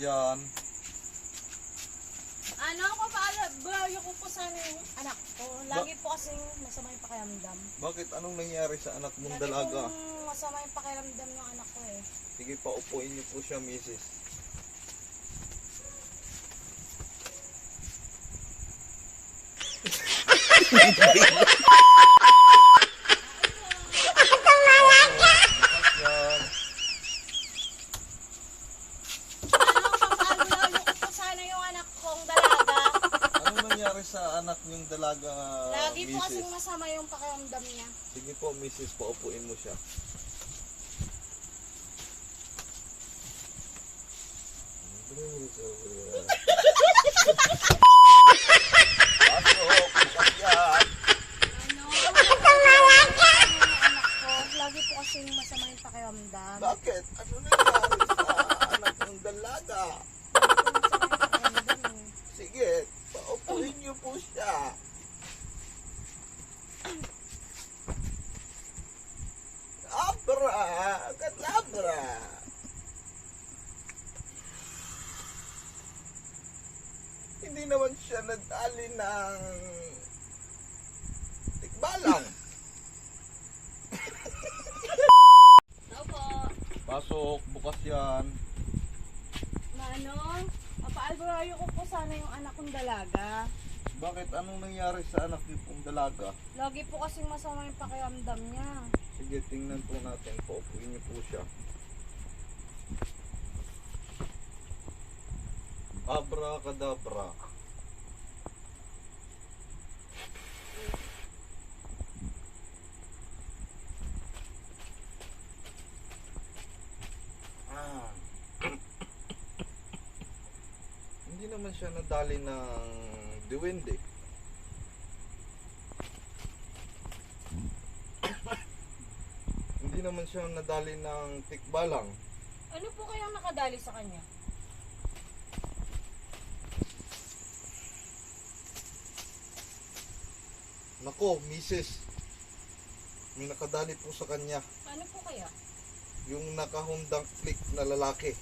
yan. Ano ko bayo ko po sana yung anak ko. Lagi po kasing masama yung pakiramdam. Bakit? Anong nangyari sa anak mong Lagi dalaga? pong masama yung pakiramdam ng anak ko eh. Sige pa, upuin niyo po siya, misis. Ano ko po sana yung anak kong dalaga. Anong nangyari sa anak niyong dalaga, Lagi po misis? kasing masama yung pakiramdam niya. Sige po, misis, paupuin mo siya. Pasok, bukas yan. Ano? Anak ko. Lagi po kasing masama yung pakiramdam. Bakit? Ano nangyari sa anak ng dalaga? Lagi po masama yung pakiramdam eh. Sige, paupuin niyo po siya. Abra! Kadabra! Hindi naman siya nadali ng tikbalang. Opo. Pasok, bukas yan. Ano? Papaalbayo ko po sana yung anak kong dalaga. Bakit? Anong nangyari sa anak niyo pong dalaga? Lagi po kasing masama yung pakiramdam niya. Sige, tingnan po natin. Paupuin niyo po siya. Abracadabra. Ah. Hindi naman siya nadali ng duwende. Hindi naman siya nadali ng tikbalang. Ano po kayang nakadali sa kanya? Nako, misis. May nakadali po sa kanya. Ano po kaya? Yung nakahundang click na lalaki.